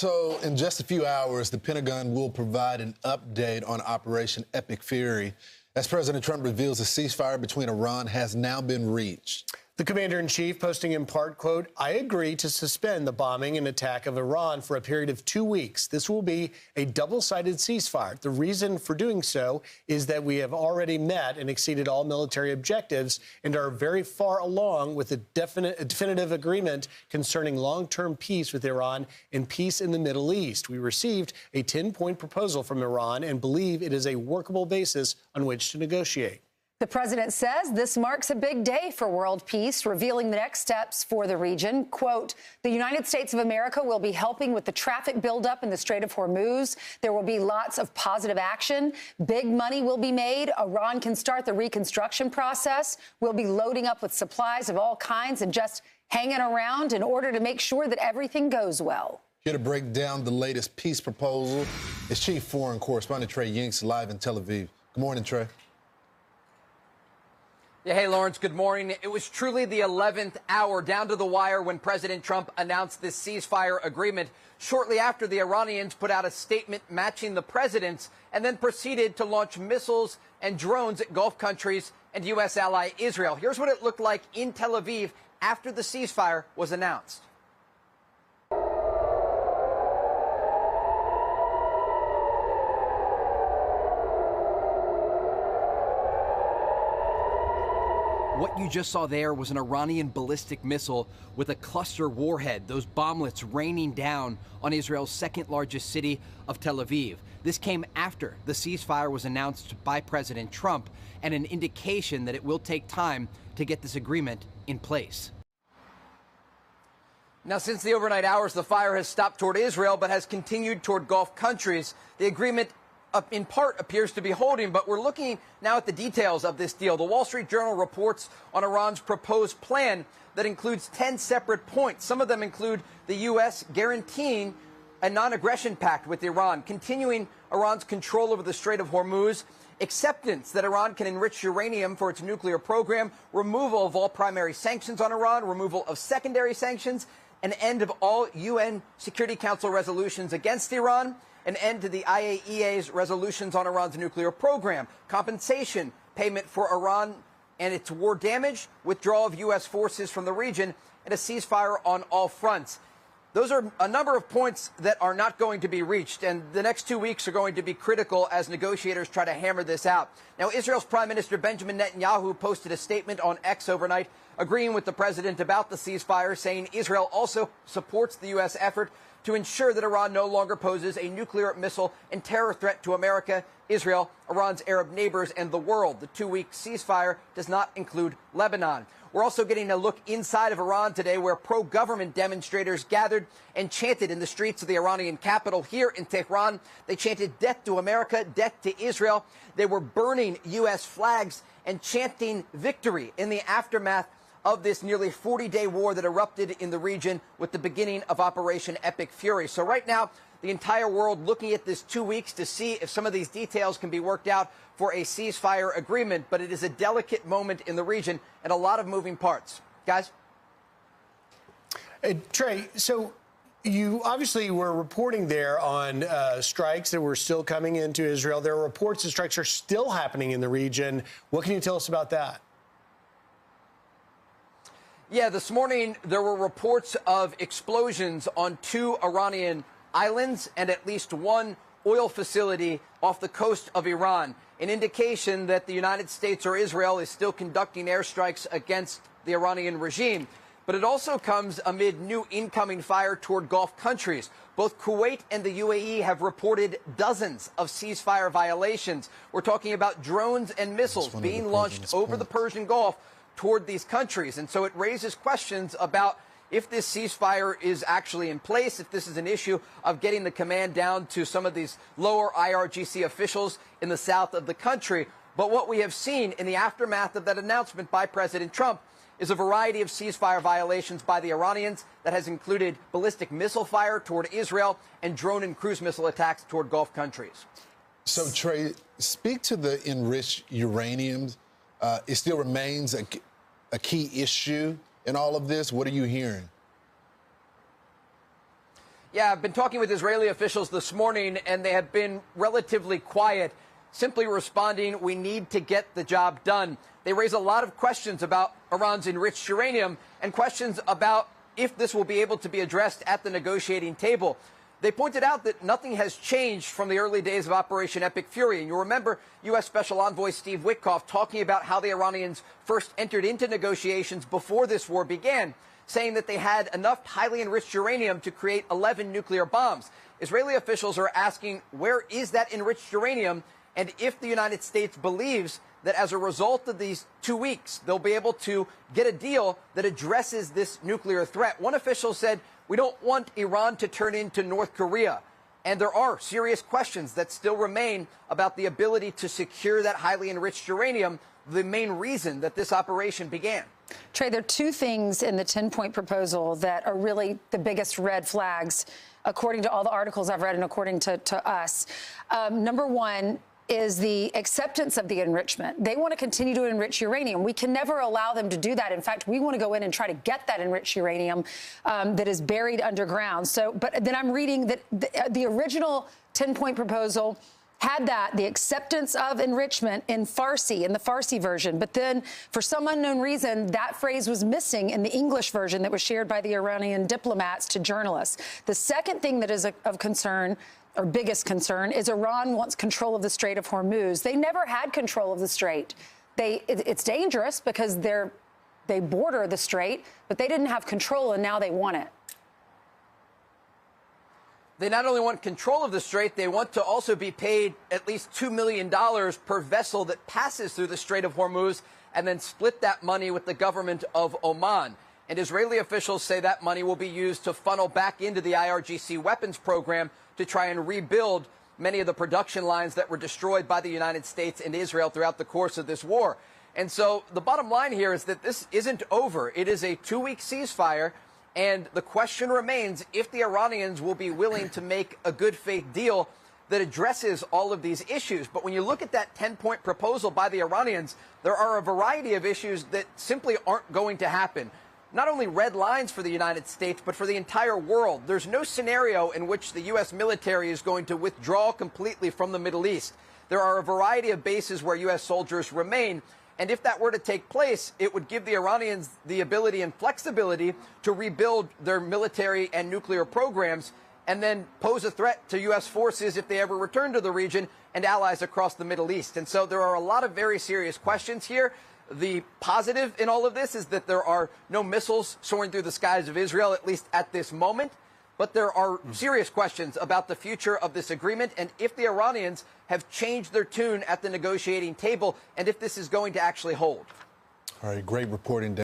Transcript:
So in just a few hours, the Pentagon will provide an update on Operation Epic Fury as President Trump reveals a ceasefire between Iran has now been reached. The commander-in-chief posting in part, quote, "I agree to suspend the bombing and attack of Iran for a period of 2 weeks. This will be a double-sided ceasefire. The reason for doing so is that we have already met and exceeded all military objectives and are very far along with a definitive agreement concerning long-term peace with Iran and peace in the Middle East. We received a 10-point proposal from Iran and believe it is a workable basis on which to negotiate." The president says this marks a big day for world peace, revealing the next steps for the region. Quote, "The United States of America will be helping with the traffic buildup in the Strait of Hormuz. There will be lots of positive action. Big money will be made. Iran can start the reconstruction process. We'll be loading up with supplies of all kinds and just hanging around in order to make sure that everything goes well." Here to break down the latest peace proposal is Chief Foreign Correspondent Trey Yingst, live in Tel Aviv. Good morning, Trey. Yeah, hey, Lawrence, good morning. It was truly the 11th hour, down to the wire, when President Trump announced this ceasefire agreement shortly after the Iranians put out a statement matching the president's and then proceeded to launch missiles and drones at Gulf countries and U.S. ally Israel. Here's what it looked like in Tel Aviv after the ceasefire was announced. What you just saw there was an Iranian ballistic missile with a cluster warhead, those bomblets raining down on Israel's second largest city of Tel Aviv. This came after the ceasefire was announced by President Trump and an indication that it will take time to get this agreement in place. Now, since the overnight hours, the fire has stopped toward Israel but has continued toward Gulf countries. The agreement in part appears to be holding, but we're looking now at the details of this deal. The Wall Street Journal reports on Iran's proposed plan that includes 10 separate points. Some of them include the U.S. guaranteeing a non-aggression pact with Iran, continuing Iran's control over the Strait of Hormuz, acceptance that Iran can enrich uranium for its nuclear program, removal of all primary sanctions on Iran, removal of secondary sanctions, an end of all UN Security Council resolutions against Iran, an end to the IAEA's resolutions on Iran's nuclear program, compensation payment for Iran and its war damage, withdrawal of U.S. forces from the region, and a ceasefire on all fronts. Those are a number of points that are not going to be reached, and the next 2 weeks are going to be critical as negotiators try to hammer this out. Now, Israel's Prime Minister Benjamin Netanyahu posted a statement on X overnight agreeing with the president about the ceasefire, saying Israel also supports the U.S. effort to ensure that Iran no longer poses a nuclear, missile, and terror threat to America, Israel, Iran's Arab neighbors, and the world. The 2-week ceasefire does not include Lebanon. We're also getting a look inside of Iran today, where pro-government demonstrators gathered and chanted in the streets of the Iranian capital here in Tehran. They chanted "Death to America, death to Israel." They were burning U.S. flags and chanting victory in the aftermath of this nearly 40-day war that erupted in the region with the beginning of Operation Epic Fury. So right now, the entire world looking at this 2 weeks to see if some of these details can be worked out for a ceasefire agreement. But it is a delicate moment in the region and a lot of moving parts. Guys? Hey, Trey, so you obviously were reporting there on strikes that were still coming into Israel. There are reports that strikes are still happening in the region. What can you tell us about that? Yeah, this morning there were reports of explosions on 2 Iranian islands and at least 1 oil facility off the coast of Iran, an indication that the United States or Israel is still conducting airstrikes against the Iranian regime. But it also comes amid new incoming fire toward Gulf countries. Both Kuwait and the UAE have reported dozens of ceasefire violations. We're talking about drones and missiles being launched over the Persian Gulf toward these countries. And so it raises questions about if this ceasefire is actually in place, if this is an issue of getting the command down to some of these lower IRGC officials in the south of the country. But what we have seen in the aftermath of that announcement by President Trump is a variety of ceasefire violations by the Iranians that has included ballistic missile fire toward Israel and drone and cruise missile attacks toward Gulf countries. So, Trey, speak to the enriched uranium. It still remains a key issue in all of this. What are you hearing? Yeah, I've been talking with Israeli officials this morning, and they have been relatively quiet, simply responding, we need to get the job done. They raise a lot of questions about Iran's enriched uranium and questions about if this will be able to be addressed at the negotiating table. They pointed out that nothing has changed from the early days of Operation Epic Fury. And you'll remember U.S. Special Envoy Steve Witkoff talking about how the Iranians first entered into negotiations before this war began, saying that they had enough highly enriched uranium to create 11 nuclear bombs. Israeli officials are asking, where is that enriched uranium? And if the United States believes that as a result of these 2 weeks, they'll be able to get a deal that addresses this nuclear threat. One official said, we don't want Iran to turn into North Korea. And there are serious questions that still remain about the ability to secure that highly enriched uranium, the main reason that this operation began. Trey, there are two things in the 10-point proposal that are really the biggest red flags, according to all the articles I've read and according to us. Number one is the acceptance of the enrichment. They want to continue to enrich uranium. We can never allow them to do that. In fact, we want to go in and try to get that enriched uranium that is buried underground. So, but then I'm reading that the original 10-point proposal had the acceptance of enrichment in Farsi, in the Farsi version. But then, for some unknown reason, that phrase was missing in the English version that was shared by the Iranian diplomats to journalists. The second thing that is of concern, or biggest concern, is Iran wants control of the Strait of Hormuz. They never had control of the strait. It's dangerous because they border the strait, but they didn't have control, and now they want it. They not only want control of the strait, they want to also be paid at least $2 million per vessel that passes through the Strait of Hormuz, and then split that money with the government of Oman. And Israeli officials say that money will be used to funnel back into the IRGC weapons program to try and rebuild many of the production lines that were destroyed by the United States and Israel throughout the course of this war. And so the bottom line here is that this isn't over. It is a 2-week ceasefire. And the question remains if the Iranians will be willing to make a good faith deal that addresses all of these issues. But when you look at that 10-point proposal by the Iranians, there are a variety of issues that simply aren't going to happen. Not only red lines for the United States, but for the entire world. There's no scenario in which the U.S. military is going to withdraw completely from the Middle East. There are a variety of bases where U.S. soldiers remain. And if that were to take place, it would give the Iranians the ability and flexibility to rebuild their military and nuclear programs and then pose a threat to U.S. forces if they ever return to the region and allies across the Middle East. And so there are a lot of very serious questions here. The positive in all of this is that there are no missiles soaring through the skies of Israel, at least at this moment. But there are serious questions about the future of this agreement and if the Iranians have changed their tune at the negotiating table and if this is going to actually hold. All right, great reporting, Dan.